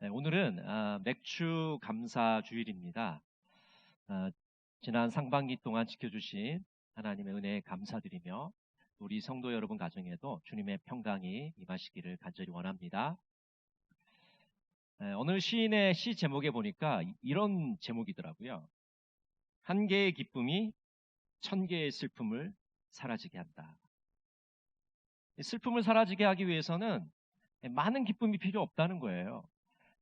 네, 오늘은 맥주 감사 주일입니다. 지난 상반기 동안 지켜주신 하나님의 은혜에 감사드리며 우리 성도 여러분 가정에도 주님의 평강이 임하시기를 간절히 원합니다. 오늘 시인의 시 제목에 보니까 이런 제목이더라고요. 한 개의 기쁨이 천 개의 슬픔을 사라지게 한다. 슬픔을 사라지게 하기 위해서는 많은 기쁨이 필요 없다는 거예요.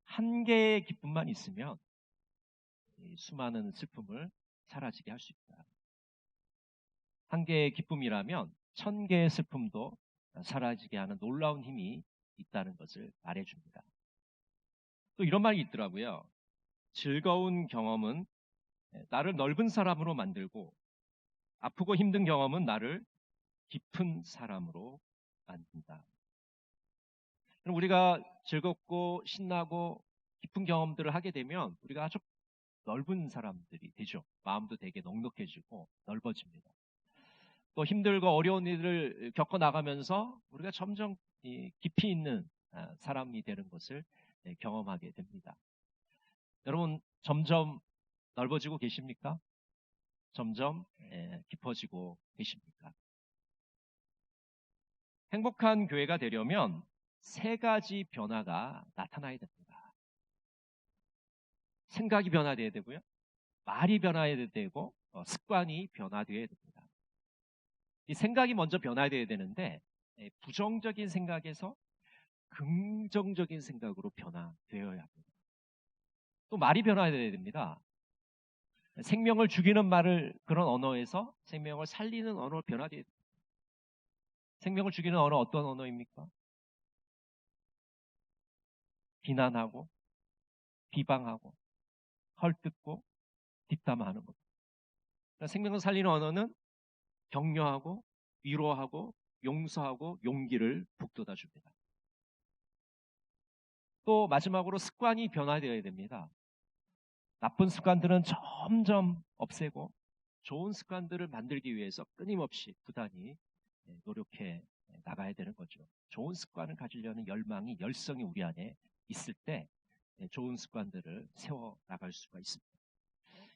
한 개의 기쁨만 있으면 이 수많은 슬픔을 사라지게 할 수 있다. 한 개의 기쁨이라면 천 개의 슬픔도 사라지게 하는 놀라운 힘이 있다는 것을 말해줍니다. 또 이런 말이 있더라고요. 즐거운 경험은 나를 넓은 사람으로 만들고 아프고 힘든 경험은 나를 깊은 사람으로 만든다. 그럼 우리가 즐겁고 신나고 깊은 경험들을 하게 되면 우리가 아주 넓은 사람들이 되죠. 마음도 되게 넉넉해지고 넓어집니다. 또 힘들고 어려운 일을 겪어나가면서 우리가 점점 깊이 있는 사람이 되는 것을 경험하게 됩니다. 여러분 점점 넓어지고 계십니까? 점점 깊어지고 계십니까? 행복한 교회가 되려면 세 가지 변화가 나타나야 됩니다. 생각이 변화되어야 되고요. 말이 변화해야 되고 습관이 변화되어야 됩니다. 이 생각이 먼저 변화되어야 되는데 부정적인 생각에서 긍정적인 생각으로 변화되어야 합니다. 또 말이 변화되어야 됩니다. 생명을 죽이는 말을 그런 언어에서 생명을 살리는 언어로 변화되어야 됩니다. 생명을 죽이는 언어 어떤 언어입니까? 비난하고 비방하고 헐뜯고 뒷담화하는 것. 그러니까 생명을 살리는 언어는 격려하고 위로하고 용서하고 용기를 북돋아 줍니다. 또 마지막으로 습관이 변화되어야 됩니다. 나쁜 습관들은 점점 없애고 좋은 습관들을 만들기 위해서 끊임없이 부단히 노력해 나가야 되는 거죠. 좋은 습관을 가지려는 열성이 우리 안에 있을 때 좋은 습관들을 세워 나갈 수가 있습니다.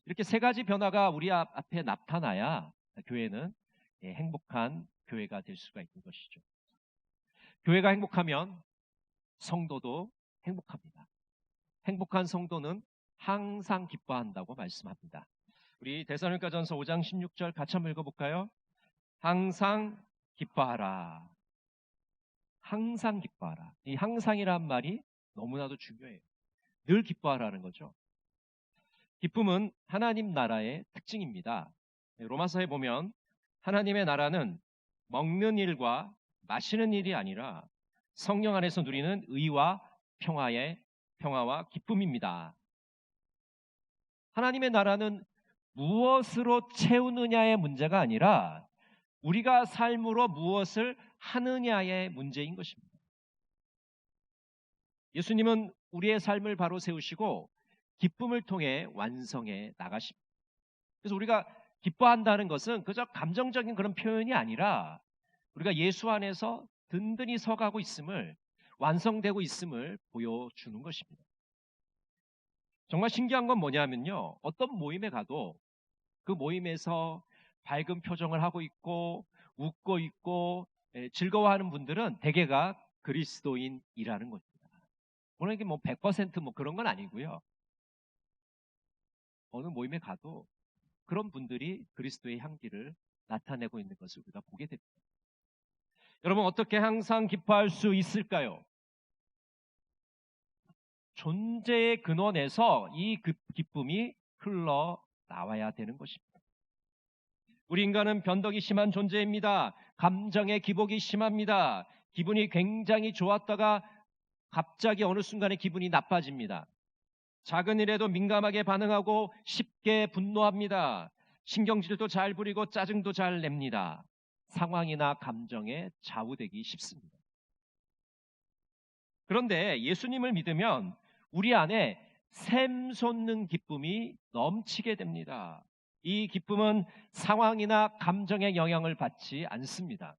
이렇게 세 가지 변화가 우리 앞에 나타나야 교회는 행복한 교회가 될 수가 있는 것이죠. 교회가 행복하면 성도도 행복합니다. 행복한 성도는 항상 기뻐한다고 말씀합니다. 우리 데살로니가전서 5장 16절 같이 한번 읽어볼까요? 항상 기뻐하라. 항상 기뻐하라. 이 항상이란 말이 너무나도 중요해요. 늘 기뻐하라는 거죠. 기쁨은 하나님 나라의 특징입니다. 로마서에 보면 하나님의 나라는 먹는 일과 마시는 일이 아니라 성령 안에서 누리는 의와 평화와 기쁨입니다. 하나님의 나라는 무엇으로 채우느냐의 문제가 아니라 우리가 삶으로 무엇을 하느냐의 문제인 것입니다. 예수님은 우리의 삶을 바로 세우시고 기쁨을 통해 완성해 나가십니다. 그래서 우리가 기뻐한다는 것은 그저 감정적인 그런 표현이 아니라 우리가 예수 안에서 든든히 서가고 있음을, 완성되고 있음을 보여주는 것입니다. 정말 신기한 건 뭐냐면요. 어떤 모임에 가도 그 모임에서 밝은 표정을 하고 있고 웃고 있고 즐거워하는 분들은 대개가 그리스도인이라는 것입니다. 물론 이게 100% 그런 건 아니고요. 어느 모임에 가도 그런 분들이 그리스도의 향기를 나타내고 있는 것을 우리가 보게 됩니다. 여러분 어떻게 항상 기뻐할 수 있을까요? 존재의 근원에서 이 기쁨이 흘러나와야 되는 것입니다. 우리 인간은 변덕이 심한 존재입니다. 감정의 기복이 심합니다. 기분이 굉장히 좋았다가 갑자기 어느 순간에 기분이 나빠집니다. 작은 일에도 민감하게 반응하고 쉽게 분노합니다. 신경질도 잘 부리고 짜증도 잘 냅니다. 상황이나 감정에 좌우되기 쉽습니다. 그런데 예수님을 믿으면 우리 안에 샘솟는 기쁨이 넘치게 됩니다. 이 기쁨은 상황이나 감정의 영향을 받지 않습니다.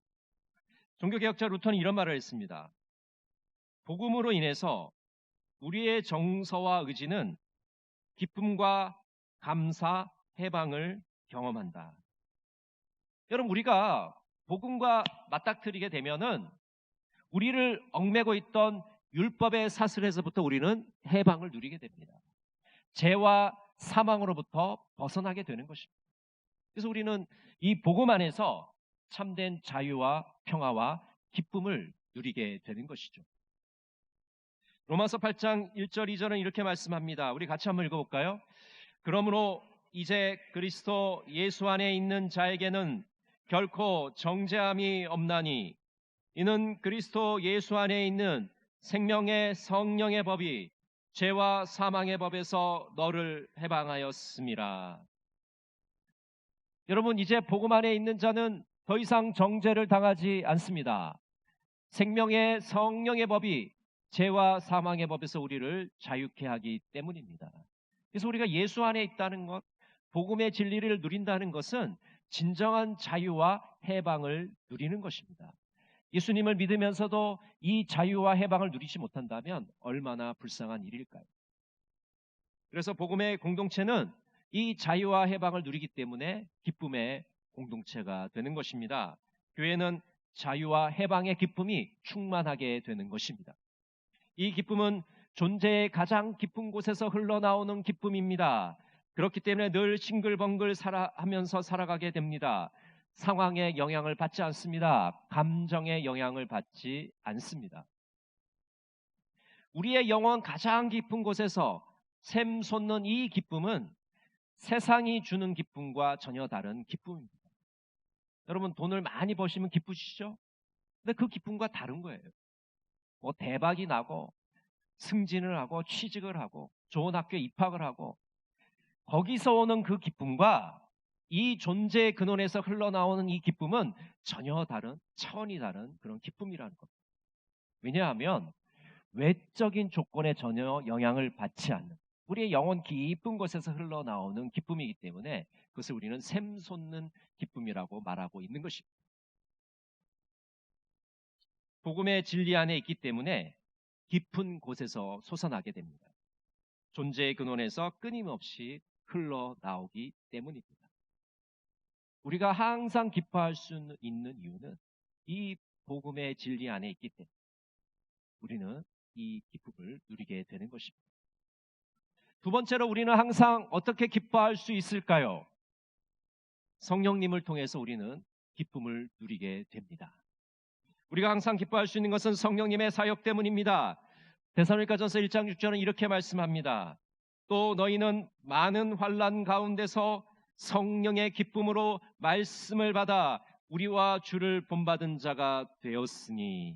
종교개혁자 루터는 이런 말을 했습니다. 복음으로 인해서 우리의 정서와 의지는 기쁨과 감사, 해방을 경험한다. 여러분, 우리가 복음과 맞닥뜨리게 되면은 우리를 얽매고 있던 율법의 사슬에서부터 우리는 해방을 누리게 됩니다. 죄와 사망으로부터 벗어나게 되는 것입니다. 그래서 우리는 이 복음 안에서 참된 자유와 평화와 기쁨을 누리게 되는 것이죠. 로마서 8장 1절 2절은 이렇게 말씀합니다. 우리 같이 한번 읽어볼까요? 그러므로 이제 그리스도 예수 안에 있는 자에게는 결코 정죄함이 없나니 이는 그리스도 예수 안에 있는 생명의 성령의 법이 죄와 사망의 법에서 너를 해방하였습니다. 여러분, 이제 복음 안에 있는 자는 더 이상 정죄를 당하지 않습니다. 생명의 성령의 법이 죄와 사망의 법에서 우리를 자유케 하기 때문입니다. 그래서 우리가 예수 안에 있다는 것, 복음의 진리를 누린다는 것은 진정한 자유와 해방을 누리는 것입니다. 예수님을 믿으면서도 이 자유와 해방을 누리지 못한다면 얼마나 불쌍한 일일까요? 그래서 복음의 공동체는 이 자유와 해방을 누리기 때문에 기쁨의 공동체가 되는 것입니다. 교회는 자유와 해방의 기쁨이 충만하게 되는 것입니다. 이 기쁨은 존재의 가장 깊은 곳에서 흘러나오는 기쁨입니다. 그렇기 때문에 늘 싱글벙글 하면서 살아가게 됩니다. 상황의 영향을 받지 않습니다. 감정의 영향을 받지 않습니다. 우리의 영혼 가장 깊은 곳에서 샘솟는 이 기쁨은 세상이 주는 기쁨과 전혀 다른 기쁨입니다. 여러분, 돈을 많이 버시면 기쁘시죠? 근데 그 기쁨과 다른 거예요. 뭐 대박이 나고 승진을 하고 취직을 하고 좋은 학교에 입학을 하고 거기서 오는 그 기쁨과 이 존재의 근원에서 흘러나오는 이 기쁨은 전혀 다른, 차원이 다른 그런 기쁨이라는 겁니다. 왜냐하면 외적인 조건에 전혀 영향을 받지 않는 우리의 영혼 깊은 곳에서 흘러나오는 기쁨이기 때문에 그것을 우리는 샘솟는 기쁨이라고 말하고 있는 것입니다. 복음의 진리 안에 있기 때문에 깊은 곳에서 솟아나게 됩니다. 존재의 근원에서 끊임없이 흘러나오기 때문입니다. 우리가 항상 기뻐할 수 있는 이유는 이 복음의 진리 안에 있기 때문에 우리는 이 기쁨을 누리게 되는 것입니다. 두 번째로 우리는 항상 어떻게 기뻐할 수 있을까요? 성령님을 통해서 우리는 기쁨을 누리게 됩니다. 우리가 항상 기뻐할 수 있는 것은 성령님의 사역 때문입니다. 데살로니가전서 1장 6절은 이렇게 말씀합니다. 또 너희는 많은 환난 가운데서 성령의 기쁨으로 말씀을 받아 우리와 주를 본받은 자가 되었으니.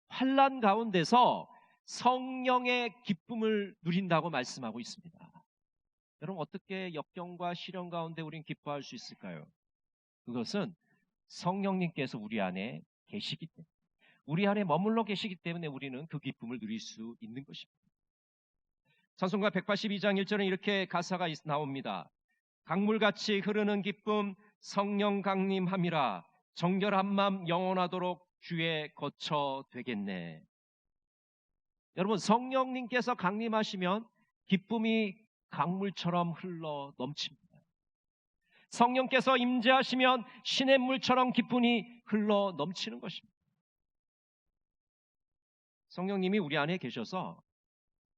환난 가운데서 성령의 기쁨을 누린다고 말씀하고 있습니다. 여러분, 어떻게 역경과 시련 가운데 우리는 기뻐할 수 있을까요? 그것은 성령님께서 우리 안에 계시기 때문에, 우리 안에 머물러 계시기 때문에 우리는 그 기쁨을 누릴 수 있는 것입니다. 찬송가 182장 1절은 이렇게 가사가 나옵니다. 강물같이 흐르는 기쁨 성령 강림함이라 정결한 맘 영원하도록 주의 거처 되겠네. 여러분, 성령님께서 강림하시면 기쁨이 강물처럼 흘러 넘칩니다. 성령께서 임재하시면 시냇물처럼 기쁨이 흘러 넘치는 것입니다. 성령님이 우리 안에 계셔서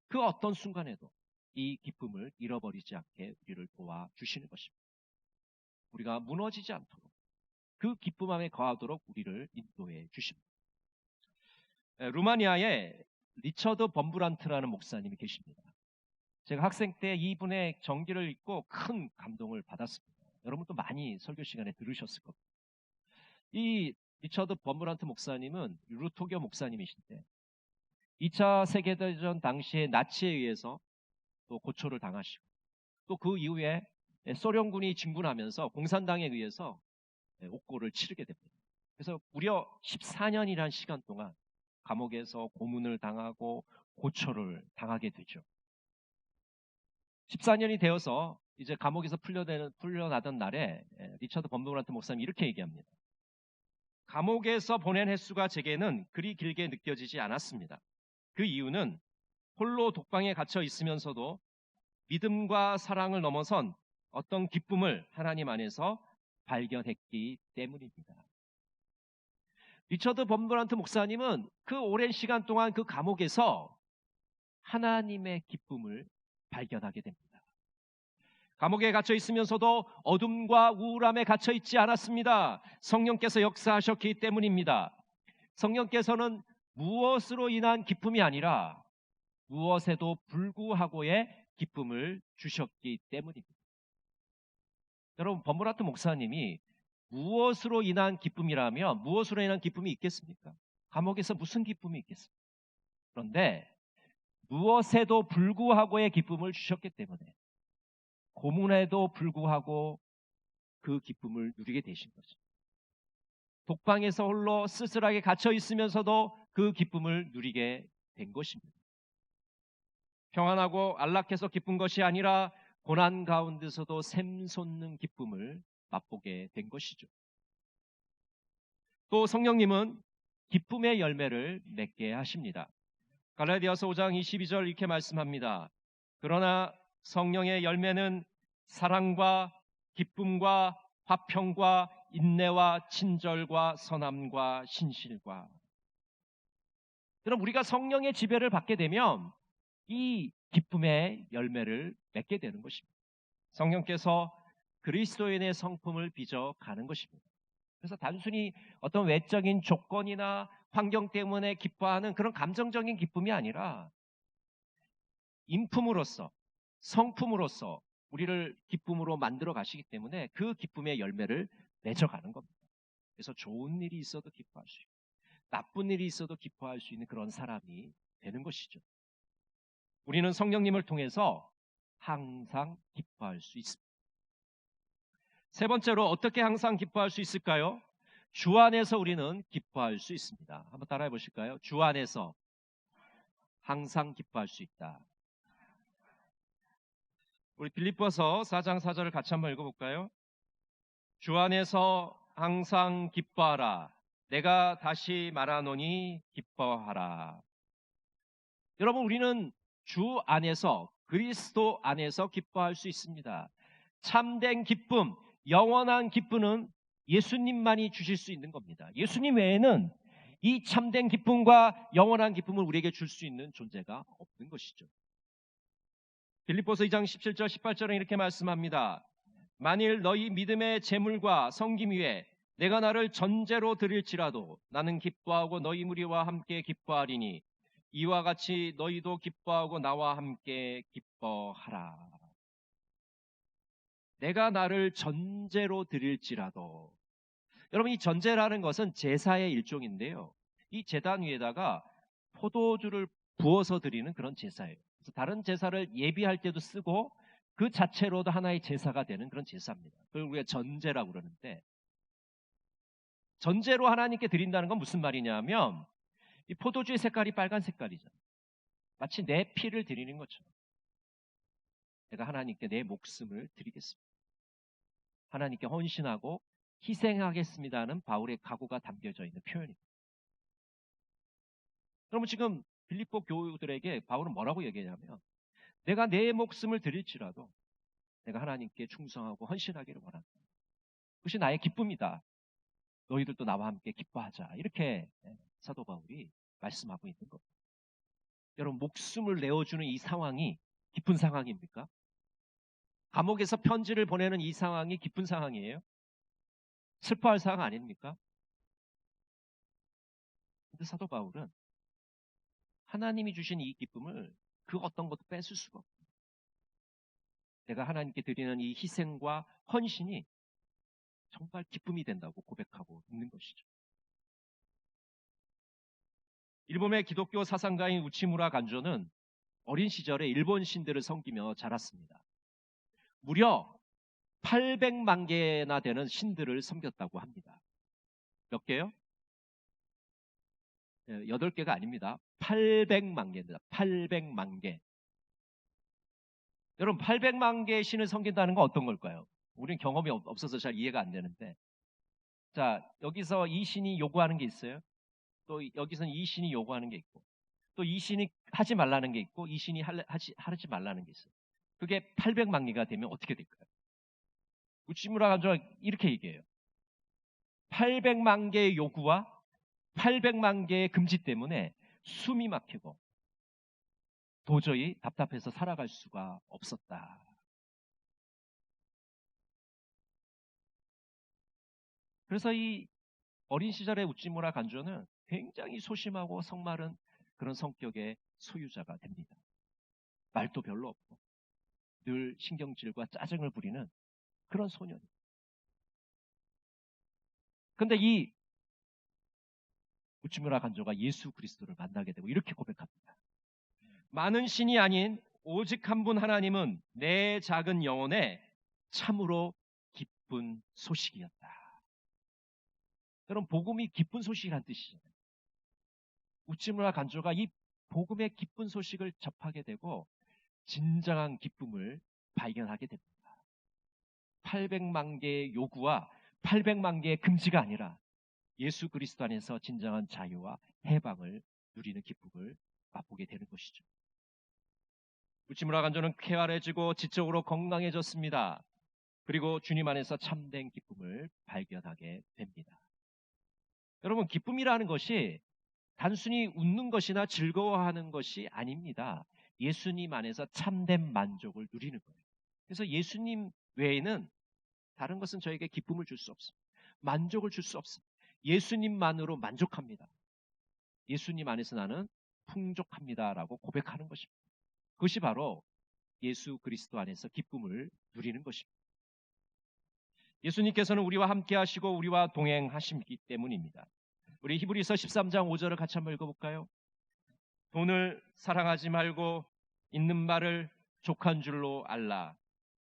그 어떤 순간에도 이 기쁨을 잃어버리지 않게 우리를 도와주시는 것입니다. 우리가 무너지지 않도록 그 기쁨 안에 거하도록 우리를 인도해 주십니다. 루마니아에 리처드 범브란트라는 목사님이 계십니다. 제가 학생 때 이분의 전기를 읽고 큰 감동을 받았습니다. 여러분도 많이 설교 시간에 들으셨을 겁니다. 이 리처드 범브란트 목사님은 루토교 목사님이신데 2차 세계대전 당시에 나치에 의해서 또 고초를 당하시고 또 그 이후에 소련군이 진군하면서 공산당에 의해서 옥고를 치르게 됩니다. 그래서 무려 14년이라는 시간 동안 감옥에서 고문을 당하고 고초를 당하게 되죠. 14년이 되어서 이제 감옥에서 풀려나던 날에 리처드 범브란트 목사님이 이렇게 얘기합니다. 감옥에서 보낸 횟수가 제게는 그리 길게 느껴지지 않았습니다. 그 이유는 홀로 독방에 갇혀 있으면서도 믿음과 사랑을 넘어선 어떤 기쁨을 하나님 안에서 발견했기 때문입니다. 리처드 범브란트 목사님은 그 오랜 시간 동안 그 감옥에서 하나님의 기쁨을 발견하게 됩니다. 감옥에 갇혀 있으면서도 어둠과 우울함에 갇혀 있지 않았습니다. 성령께서 역사하셨기 때문입니다. 성령께서는 무엇으로 인한 기쁨이 아니라 무엇에도 불구하고의 기쁨을 주셨기 때문입니다. 여러분, 범브란트 목사님이 무엇으로 인한 기쁨이라면 무엇으로 인한 기쁨이 있겠습니까? 감옥에서 무슨 기쁨이 있겠습니까? 그런데 무엇에도 불구하고의 기쁨을 주셨기 때문에 고문에도 불구하고 그 기쁨을 누리게 되신 거죠. 독방에서 홀로 쓸쓸하게 갇혀 있으면서도 그 기쁨을 누리게 된 것입니다. 평안하고 안락해서 기쁜 것이 아니라 고난 가운데서도 샘솟는 기쁨을 맛보게 된 것이죠. 또 성령님은 기쁨의 열매를 맺게 하십니다. 갈라디아서 5장 22절 이렇게 말씀합니다. 그러나 성령의 열매는 사랑과 기쁨과 화평과 인내와 친절과 선함과 신실과. 여러분, 우리가 성령의 지배를 받게 되면 이 기쁨의 열매를 맺게 되는 것입니다. 성령께서 그리스도인의 성품을 빚어 가는 것입니다. 그래서 단순히 어떤 외적인 조건이나 환경 때문에 기뻐하는 그런 감정적인 기쁨이 아니라 인품으로서, 성품으로서 우리를 기쁨으로 만들어 가시기 때문에 그 기쁨의 열매를 맺어가는 겁니다. 그래서 좋은 일이 있어도 기뻐할 수 있고 나쁜 일이 있어도 기뻐할 수 있는 그런 사람이 되는 것이죠. 우리는 성령님을 통해서 항상 기뻐할 수 있습니다. 세 번째로 어떻게 항상 기뻐할 수 있을까요? 주 안에서 우리는 기뻐할 수 있습니다. 한번 따라해 보실까요? 주 안에서 항상 기뻐할 수 있다. 우리 빌립보서 4장 4절을 같이 한번 읽어볼까요? 주 안에서 항상 기뻐하라. 내가 다시 말하노니 기뻐하라. 여러분, 우리는 주 안에서, 그리스도 안에서 기뻐할 수 있습니다. 참된 기쁨, 영원한 기쁨은 예수님만이 주실 수 있는 겁니다. 예수님 외에는 이 참된 기쁨과 영원한 기쁨을 우리에게 줄 수 있는 존재가 없는 것이죠. 빌립보서 2장 17절 18절은 이렇게 말씀합니다. 만일 너희 믿음의 재물과 섬김 위에 내가 나를 전제로 드릴지라도 나는 기뻐하고 너희 무리와 함께 기뻐하리니 이와 같이 너희도 기뻐하고 나와 함께 기뻐하라. 내가 나를 전제로 드릴지라도. 여러분, 이 전제라는 것은 제사의 일종인데요. 이 제단 위에다가 포도주를 부어서 드리는 그런 제사예요. 그래서 다른 제사를 예비할 때도 쓰고 그 자체로도 하나의 제사가 되는 그런 제사입니다. 그걸 우리가 전제라고 그러는데, 전제로 하나님께 드린다는 건 무슨 말이냐면 이 포도주의 색깔이 빨간 색깔이잖아요. 마치 내 피를 드리는 것처럼 내가 하나님께 내 목숨을 드리겠습니다. 하나님께 헌신하고 희생하겠습니다는 바울의 각오가 담겨져 있는 표현입니다. 그러면 지금 빌립보 교우들에게 바울은 뭐라고 얘기하냐면 내가 내 목숨을 드릴지라도 내가 하나님께 충성하고 헌신하기를 원한다. 그것이 나의 기쁨이다. 너희들도 나와 함께 기뻐하자. 이렇게 사도 바울이 말씀하고 있는 겁니다. 여러분, 목숨을 내어주는 이 상황이 기쁜 상황입니까? 감옥에서 편지를 보내는 이 상황이 기쁜 상황이에요? 슬퍼할 상황 아닙니까? 근데 사도 바울은 하나님이 주신 이 기쁨을 그 어떤 것도 뺏을 수가 없어요. 내가 하나님께 드리는 이 희생과 헌신이 정말 기쁨이 된다고 고백하고 있는 것이죠. 일본의 기독교 사상가인 우치무라 간조는 어린 시절에 일본 신들을 섬기며 자랐습니다. 무려 800만 개나 되는 신들을 섬겼다고 합니다. 몇 개요? 8개가 아닙니다. 800만 개입니다. 800만 개. 여러분, 800만 개의 신을 섬긴다는 건 어떤 걸까요? 우리는 경험이 없어서 잘 이해가 안 되는데, 자, 여기서 이 신이 요구하는 게 있어요. 또 여기서는 이 신이 요구하는 게 있고, 또 이 신이 하지 말라는 게 있고 이 신이 하지 말라는 게 있어요. 그게 800만 개가 되면 어떻게 될까요? 우치무라 간조가 이렇게 얘기해요. 800만 개의 요구와 800만 개의 금지 때문에 숨이 막히고 도저히 답답해서 살아갈 수가 없었다. 그래서 이 어린 시절의 우찌무라 간조는 굉장히 소심하고 성마른 그런 성격의 소유자가 됩니다. 말도 별로 없고 늘 신경질과 짜증을 부리는 그런 소년입니다. 그런데 이 우찌무라 간조가 예수 그리스도를 만나게 되고 이렇게 고백합니다. 많은 신이 아닌 오직 한 분 하나님은 내 작은 영혼에 참으로 기쁜 소식이었다. 여러분, 복음이 기쁜 소식이란 뜻이잖아요. 우찌무라 간조가 이 복음의 기쁜 소식을 접하게 되고 진정한 기쁨을 발견하게 됩니다. 800만 개의 요구와 800만 개의 금지가 아니라 예수 그리스도 안에서 진정한 자유와 해방을 누리는 기쁨을 맛보게 되는 것이죠. 우찌무라 간조는 쾌활해지고 지적으로 건강해졌습니다. 그리고 주님 안에서 참된 기쁨을 발견하게 됩니다. 여러분, 기쁨이라는 것이 단순히 웃는 것이나 즐거워하는 것이 아닙니다. 예수님 안에서 참된 만족을 누리는 거예요. 그래서 예수님 외에는 다른 것은 저에게 기쁨을 줄 수 없습니다. 만족을 줄 수 없습니다. 예수님만으로 만족합니다. 예수님 안에서 나는 풍족합니다라고 고백하는 것입니다. 그것이 바로 예수 그리스도 안에서 기쁨을 누리는 것입니다. 예수님께서는 우리와 함께 하시고 우리와 동행하시기 때문입니다. 우리 히브리서 13장 5절을 같이 한번 읽어볼까요? 돈을 사랑하지 말고 있는 말을 족한 줄로 알라.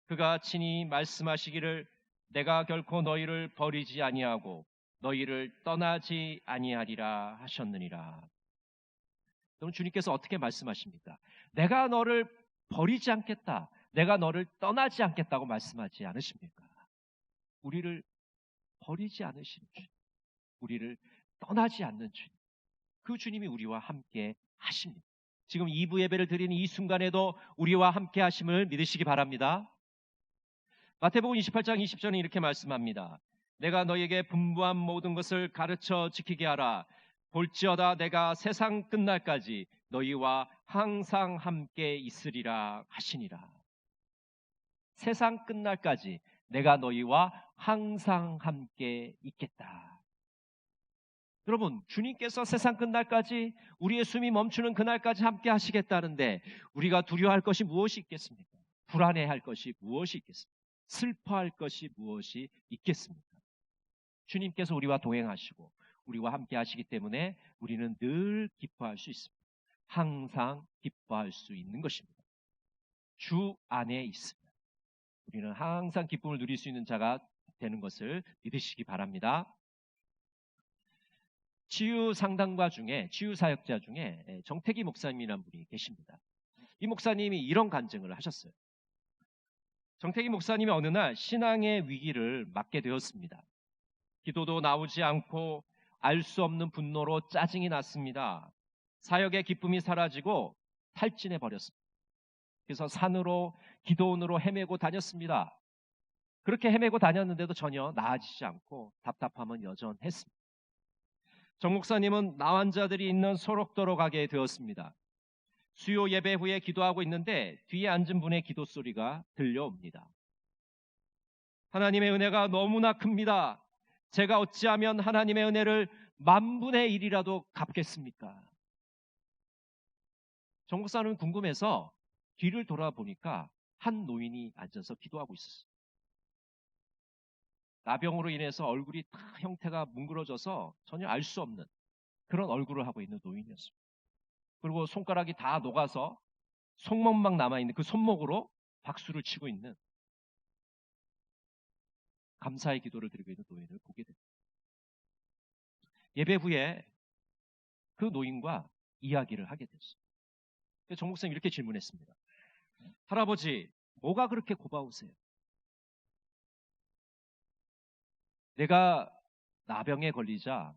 그가 친히 말씀하시기를 내가 결코 너희를 버리지 아니하고 너희를 떠나지 아니하리라 하셨느니라. 그럼 주님께서 어떻게 말씀하십니까? 내가 너를 버리지 않겠다. 내가 너를 떠나지 않겠다고 말씀하지 않으십니까? 우리를 버리지 않으시는 주님, 우리를 떠나지 않는 주님, 그 주님이 우리와 함께 하십니다. 지금 2부 예배를 드리는 이 순간에도 우리와 함께 하심을 믿으시기 바랍니다. 마태복음 28장 20절은 이렇게 말씀합니다. 내가 너에게 분부한 모든 것을 가르쳐 지키게 하라. 볼지어다 내가 세상 끝날까지 너희와 항상 함께 있으리라 하시니라. 세상 끝날까지 내가 너희와 항상 함께 있겠다. 여러분, 주님께서 세상 끝날까지 우리의 숨이 멈추는 그날까지 함께 하시겠다는데 우리가 두려워할 것이 무엇이 있겠습니까? 불안해할 것이 무엇이 있겠습니까? 슬퍼할 것이 무엇이 있겠습니까? 주님께서 우리와 동행하시고 우리와 함께 하시기 때문에 우리는 늘 기뻐할 수 있습니다. 항상 기뻐할 수 있는 것입니다. 주 안에 있습니다. 우리는 항상 기쁨을 누릴 수 있는 자가 되는 것을 믿으시기 바랍니다. 치유 상담가 중에, 치유 사역자 중에 정태기 목사님이라는 분이 계십니다. 이 목사님이 이런 간증을 하셨어요. 정태기 목사님이 어느 날 신앙의 위기를 맞게 되었습니다. 기도도 나오지 않고 알 수 없는 분노로 짜증이 났습니다. 사역의 기쁨이 사라지고 탈진해 버렸습니다. 그래서 산으로 기도원으로 헤매고 다녔습니다. 그렇게 헤매고 다녔는데도 전혀 나아지지 않고 답답함은 여전했습니다. 정 목사님은 나환자들이 있는 소록도로 가게 되었습니다. 수요 예배 후에 기도하고 있는데 뒤에 앉은 분의 기도 소리가 들려옵니다. 하나님의 은혜가 너무나 큽니다. 제가 어찌하면 하나님의 은혜를 10,000분의 1이라도 갚겠습니까? 정 목사는 궁금해서 뒤를 돌아보니까 한 노인이 앉아서 기도하고 있었어요. 나병으로 인해서 얼굴이 다 형태가 뭉그러져서 전혀 알 수 없는 그런 얼굴을 하고 있는 노인이었습니다. 그리고 손가락이 다 녹아서 손목만 남아있는 그 손목으로 박수를 치고 있는 감사의 기도를 드리고 있는 노인을 보게 됩니다. 예배 후에 그 노인과 이야기를 하게 됐어요. 정 목사님 이렇게 질문했습니다. 할아버지, 뭐가 그렇게 고마우세요? 내가 나병에 걸리자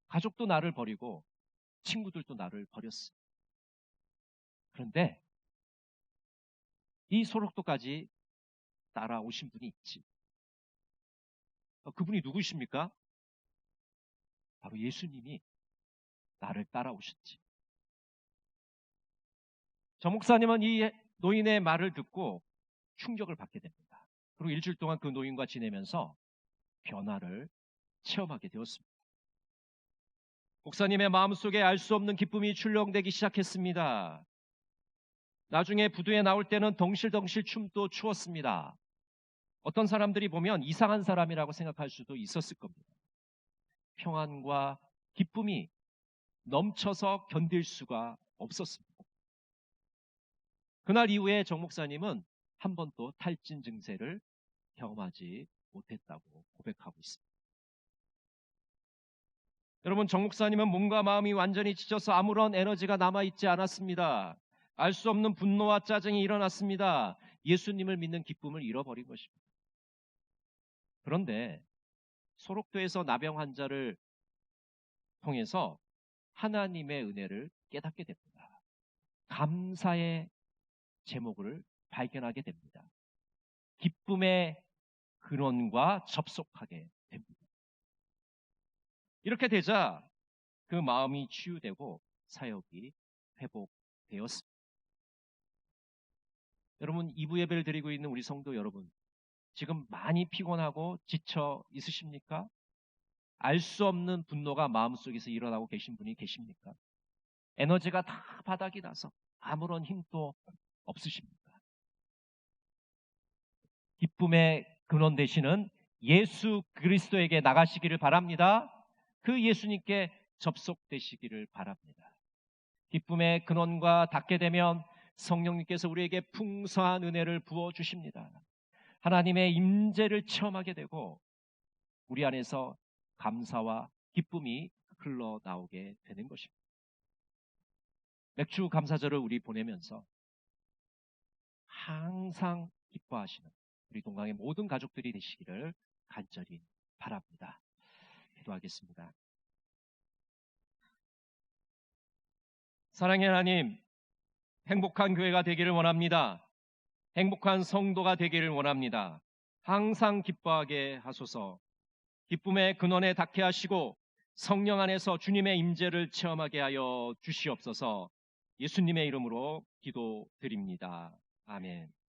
가족도 나를 버리고 친구들도 나를 버렸어. 그런데 이 소록도까지 따라오신 분이 있지. 그분이 누구십니까? 바로 예수님이 나를 따라오셨지. 저 목사님은 이 노인의 말을 듣고 충격을 받게 됩니다. 그리고 일주일 동안 그 노인과 지내면서 변화를 체험하게 되었습니다. 목사님의 마음속에 알 수 없는 기쁨이 출렁대기 시작했습니다. 나중에 부두에 나올 때는 덩실덩실 춤도 추었습니다. 어떤 사람들이 보면 이상한 사람이라고 생각할 수도 있었을 겁니다. 평안과 기쁨이 넘쳐서 견딜 수가 없었습니다. 그날 이후에 정 목사님은 한 번도 탈진 증세를 경험하지 못했다고 고백하고 있습니다. 여러분, 정 목사님은 몸과 마음이 완전히 지쳐서 아무런 에너지가 남아있지 않았습니다. 알 수 없는 분노와 짜증이 일어났습니다. 예수님을 믿는 기쁨을 잃어버린 것입니다. 그런데 소록도에서 나병 환자를 통해서 하나님의 은혜를 깨닫게 됩니다. 감사의 제목을 발견하게 됩니다. 기쁨의 근원과 접속하게 됩니다. 이렇게 되자 그 마음이 치유되고 사역이 회복되었습니다. 여러분, 2부 예배를 드리고 있는 우리 성도 여러분, 지금 많이 피곤하고 지쳐 있으십니까? 알 수 없는 분노가 마음속에서 일어나고 계신 분이 계십니까? 에너지가 다 바닥이 나서 아무런 힘도 없으십니까? 기쁨의 근원 되시는 예수 그리스도에게 나가시기를 바랍니다. 그 예수님께 접속되시기를 바랍니다. 기쁨의 근원과 닿게 되면 성령님께서 우리에게 풍성한 은혜를 부어주십니다. 하나님의 임재를 체험하게 되고 우리 안에서 감사와 기쁨이 흘러나오게 되는 것입니다. 맥주 감사절을 우리 보내면서 항상 기뻐하시는 우리 동강의 모든 가족들이 되시기를 간절히 바랍니다. 기도하겠습니다. 사랑의 하나님, 행복한 교회가 되기를 원합니다. 행복한 성도가 되기를 원합니다. 항상 기뻐하게 하소서. 기쁨의 근원에 닿게 하시고 성령 안에서 주님의 임재를 체험하게 하여 주시옵소서. 예수님의 이름으로 기도드립니다. 아멘.